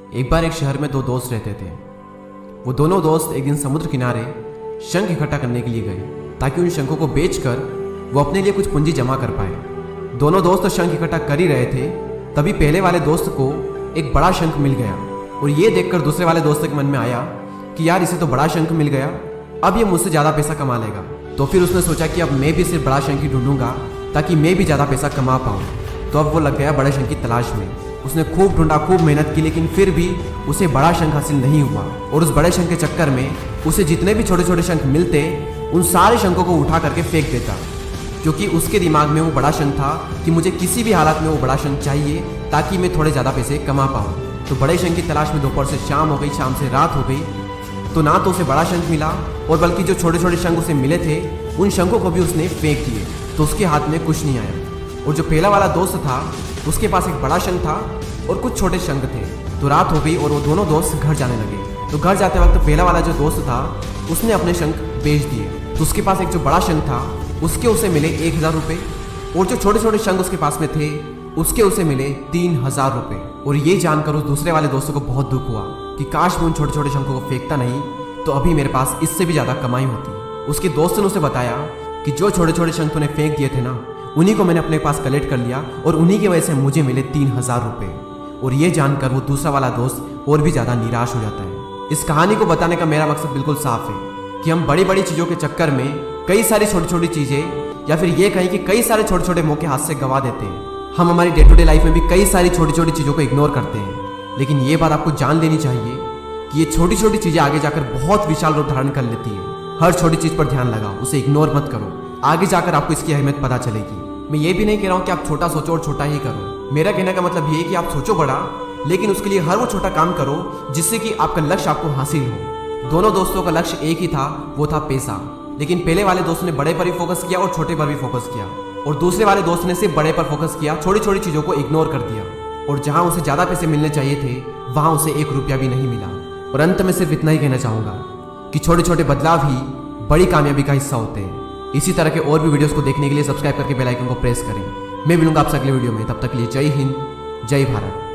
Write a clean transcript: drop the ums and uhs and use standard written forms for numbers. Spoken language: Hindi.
एक बार एक शहर में दो दोस्त रहते थे। वो दोनों दोस्त एक दिन समुद्र किनारे शंख इकट्ठा करने के लिए गए ताकि उन शंखों को बेचकर वो अपने लिए कुछ पूंजी जमा कर पाए। दोनों दोस्त शंख इकट्ठा कर ही रहे थे, तभी पहले वाले दोस्त को एक बड़ा शंख मिल गया और ये देखकर दूसरे वाले दोस्त के मन में आया कि यार इसे तो बड़ा शंख मिल गया, अब ये मुझसे ज़्यादा पैसा कमा लेगा। तो फिर उसने सोचा कि अब मैं भी सिर्फ बड़ा शंख ही ढूंढूंगा ताकि मैं भी ज़्यादा पैसा कमा पाऊँ। तो अब वो लग गया बड़े शंख की तलाश में। उसने खूब ढूंढा, खूब मेहनत की, लेकिन फिर भी उसे बड़ा शंख हासिल नहीं हुआ। और उस बड़े शंख के चक्कर में उसे जितने भी छोटे छोटे शंख मिलते उन सारे शंखों को उठा करके फेंक देता, क्योंकि उसके दिमाग में वो बड़ा शंख था कि मुझे किसी भी हालत में वो बड़ा शंख चाहिए ताकि मैं थोड़े ज़्यादा पैसे कमा पाऊँ। तो बड़े शंख की तलाश में दोपहर से शाम हो गई, शाम से रात हो गई, तो ना तो उसे बड़ा शंख मिला और बल्कि जो छोटे छोटे शंख उसे मिले थे उन शंखों को भी उसने फेंक दिए। तो उसके हाथ में कुछ नहीं आया। और जो पहला वाला दोस्त था उसके पास एक बड़ा शंख था और कुछ छोटे शंख थे। तो रात हो गई और वो दोनों दोस्त घर जाने लगे। तो घर जाते वक्त पहला वाला जो दोस्त था उसने अपने शंख बेच दिए। तो उसके पास एक जो बड़ा शंख था उसके उसे मिले 1000 रुपये और जो छोटे छोटे शंख उसके पास में थे उसके उसे मिले 3000 रुपये। और ये जानकर उस दूसरे वाले दोस्तों को बहुत दुख हुआ कि काश मैं उन छोटे छोटे शंखों को फेंकता नहीं तो अभी मेरे पास इससे भी ज़्यादा कमाई होती। उसके दोस्त ने उसे बताया कि जो छोटे छोटे शंख तूने फेंक दिए थे ना, उन्हीं को मैंने अपने पास कलेक्ट कर लिया और उन्हीं की वजह से मुझे मिले 3000 रुपये। और ये जानकर वो दूसरा वाला दोस्त और भी ज़्यादा निराश हो जाता है। इस कहानी को बताने का मेरा मकसद बिल्कुल साफ है कि हम बड़ी बड़ी चीज़ों के चक्कर में कई सारी छोटी छोटी चीज़ें, या फिर ये कहें कि कई सारे छोटे छोटे मौके हाथ से गंवा देते हैं। हम हमारी डे टू डे लाइफ में भी कई सारी छोटी छोटी चीज़ों को इग्नोर करते हैं, लेकिन ये बात आपको जान लेनी चाहिए कि ये छोटी छोटी चीज़ें आगे जाकर बहुत विशाल रूप धारण कर लेती है। हर छोटी चीज़ पर ध्यान लगाओ, उसे इग्नोर मत करो, आगे जाकर आपको इसकी अहमियत पता चलेगी। मैं ये भी नहीं कह रहा हूँ कि आप छोटा सोचो और छोटा ही करो। मेरा कहने का मतलब ये है कि आप सोचो बड़ा, लेकिन उसके लिए हर वो छोटा काम करो जिससे कि आपका लक्ष्य आपको हासिल हो। दोनों दोस्तों का लक्ष्य एक ही था, वो था पैसा। लेकिन पहले वाले दोस्त ने बड़े पर भी फोकस किया और छोटे पर भी फोकस किया, और दूसरे वाले दोस्त ने सिर्फ बड़े पर फोकस किया, छोटी छोटी चीज़ों को इग्नोर कर दिया। और जहाँ उसे ज़्यादा पैसे मिलने चाहिए थे वहाँ उसे 1 रुपया भी नहीं मिला। और अंत में सिर्फ इतना ही कहना चाहूँगा कि छोटे छोटे बदलाव ही बड़ी कामयाबी का हिस्सा होते हैं। इसी तरह के और भी वीडियोस को देखने के लिए सब्सक्राइब करके बेल आइकन को प्रेस करें। मैं मिलूंगा आपसे अगले वीडियो में, तब तक के लिए जय हिंद, जय भारत।